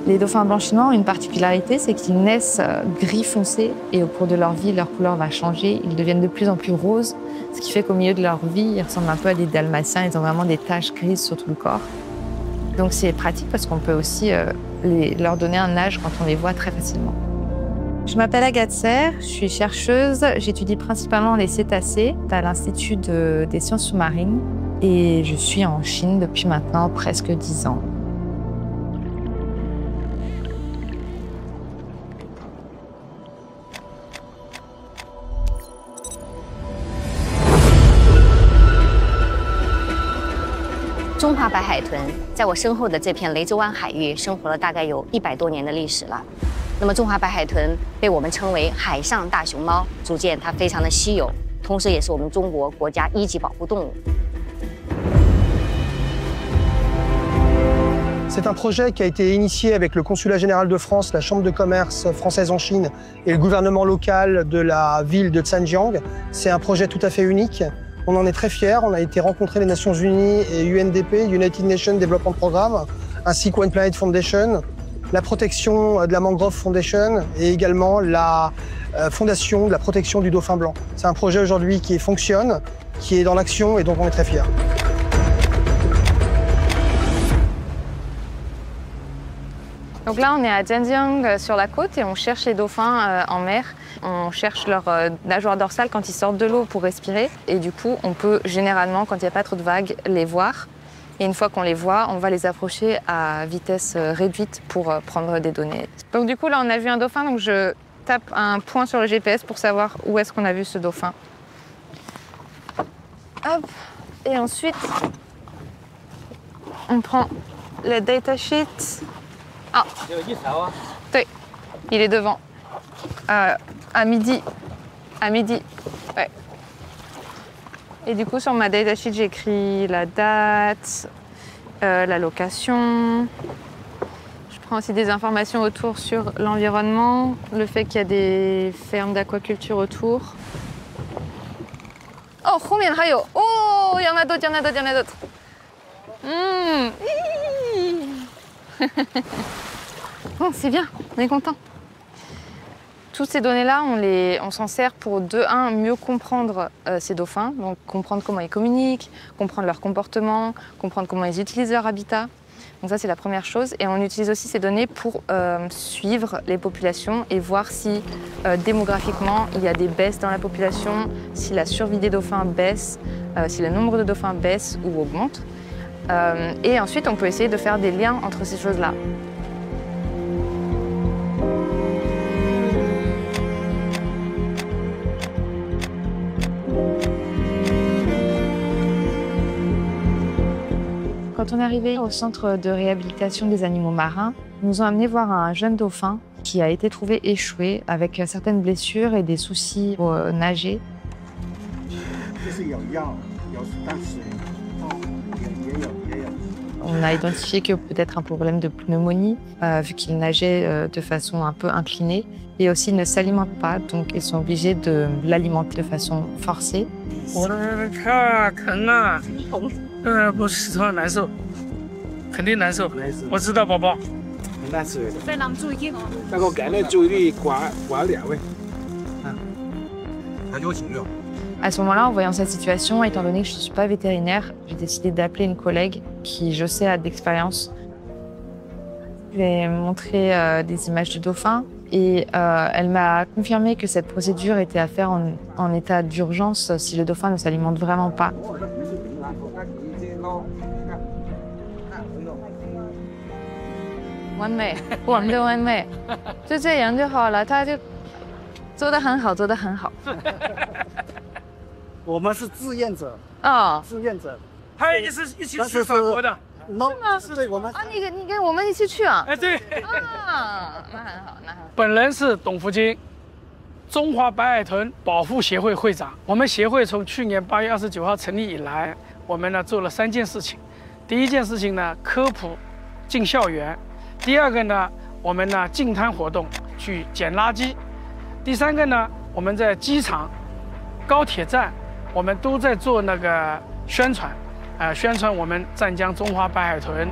Les dauphins blancs chinois ont une particularité, c'est qu'ils naissent gris foncé et au cours de leur vie, leur couleur va changer. Ils deviennent de plus en plus roses, ce qui fait qu'au milieu de leur vie, ils ressemblent un peu à des dalmatiens. Ils ont vraiment des taches grises sur tout le corps. Donc c'est pratique parce qu'on peut aussi leur donner un âge quand on les voit très facilement. Je m'appelle Agathe Serre, je suis chercheuse. J'étudie principalement les cétacés à l'Institut des sciences sous-marines et je suis en Chine depuis maintenant presque 10 ans. «中华白海豚在我身后的这片雷州湾海域生活了大概有100多年的历史了。那么中华白海豚被我们称为海上大熊猫，足见它非常的稀有，同时也是我们中国国家1级保护动物。 C'est un projet qui a été initié avec le Consulat général de France, la Chambre de commerce française en Chine et le gouvernement local de la ville de Zhanjiang. C'est un projet tout à fait unique. On en est très fiers. On a été rencontrer les Nations Unies et UNDP, United Nations Development Programme, ainsi que One Planet Foundation, la protection de la Mangrove Foundation et également la fondation de la protection du dauphin blanc. C'est un projet aujourd'hui qui fonctionne, qui est dans l'action et dont on est très fiers. Donc là, on est à Zhanjiang sur la côte et on cherche les dauphins en mer. On cherche leur nageoire dorsale quand ils sortent de l'eau pour respirer. Et du coup, on peut généralement, quand il n'y a pas trop de vagues, les voir. Et une fois qu'on les voit, on va les approcher à vitesse réduite pour prendre des données. Donc du coup, là, on a vu un dauphin. Donc je tape un point sur le GPS pour savoir où est-ce qu'on a vu ce dauphin. Hop. Et ensuite, on prend le datasheet. Ah, oui, il est devant. À midi. À midi. Ouais. Et du coup, sur ma datasheet, j'écris la date, la location. Je prends aussi des informations autour sur l'environnement, le fait qu'il y a des fermes d'aquaculture autour. Oh, combien de oh, il y en a d'autres, il y en a d'autres, il y en a d'autres. Bon, c'est bien, on est content. Toutes ces données-là, on s'en sert pour, de un, mieux comprendre ces dauphins, donc comprendre comment ils communiquent, comprendre leur comportement, comprendre comment ils utilisent leur habitat. Donc ça, c'est la première chose. Et on utilise aussi ces données pour suivre les populations et voir si démographiquement, il y a des baisses dans la population, si la survie des dauphins baisse, si le nombre de dauphins baisse ou augmente. Et ensuite, on peut essayer de faire des liens entre ces choses-là. Quand on est arrivé au centre de réhabilitation des animaux marins, ils nous ont amené voir un jeune dauphin qui a été trouvé échoué avec certaines blessures et des soucis pour nager. On a identifié que peut-être un problème de pneumonie, vu qu'il nageait de façon un peu inclinée. Et aussi, il ne s'alimente pas, donc ils sont obligés de l'alimenter de façon forcée. 不是说难受，肯定难受。我知道，宝宝。很难受。非常注意哦。那个感染注意力寡2位。还有请用。 À ce moment-là, en voyant cette situation, étant donné que je ne suis pas vétérinaire, j'ai décidé d'appeler une collègue qui, je sais, a de l'expérience. Je lui ai montré des images du dauphin et elle m'a confirmé que cette procédure était à faire en état d'urgence si le dauphin ne s'alimente vraiment pas. One May， 我们的 One May， 就这样就好了，他就做得很好，做得很好。我们是志愿者啊，志愿者，还有一起去法国的。 是对我们啊，你跟我们一起去啊？哎，对。啊，那很好，那很好。本人是董福金，中华白海豚保护协会会长。我们协会从去年8月29号成立以来，我们呢做了3件事情。第一件事情呢，科普进校园；第二个呢，我们呢净滩活动，去捡垃圾；第三个呢，我们在机场、高铁站，我们都在做那个宣传。 宣传我们湛江中华白海豚。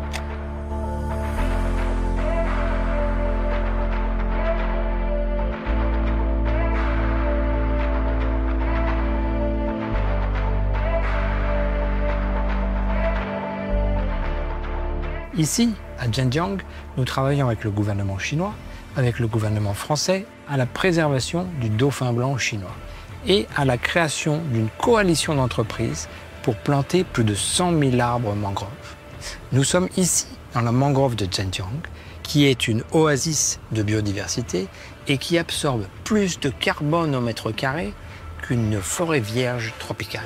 Ici, à Zhenjiang, nous travaillons avec le gouvernement chinois, avec le gouvernement français, à la préservation du dauphin blanc chinois et à la création d'une coalition d'entreprises pour planter plus de 100 000 arbres mangroves. Nous sommes ici, dans la mangrove de Zhenjiang, qui est une oasis de biodiversité et qui absorbe plus de carbone au mètre carré qu'une forêt vierge tropicale.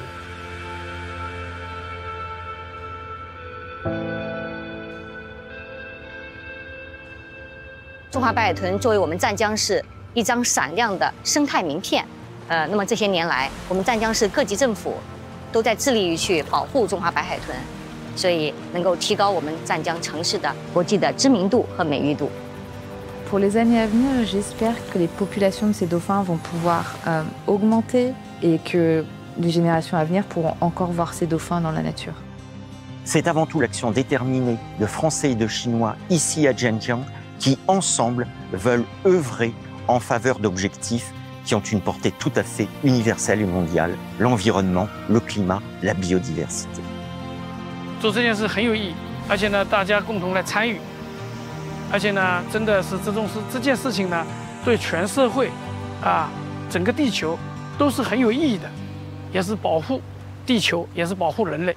中华白海豚作为我们湛江市一张闪亮的生态名片，那么这些年来，我们湛江市各级政府都在致力于去保护中华白海豚，所以能够提高我们湛江城市的国际的知名度和美誉度。 Pour les années à venir, j'espère que les populations de ces dauphins vont pouvoir augmenter et que les générations à venir pourront encore voir ces dauphins dans la nature. C'est avant tout l'action déterminée de Français et de Chinois ici à Zhenjiang qui, ensemble, veulent œuvrer en faveur d'objectifs qui ont une portée tout à fait universelle et mondiale, l'environnement, le climat, la biodiversité. 做这件事很有意义，而且呢，大家共同来参与，而且呢，真的是这件事情呢，对全社会整个地球都是很有意义的，也是保护地球，也是保护人类。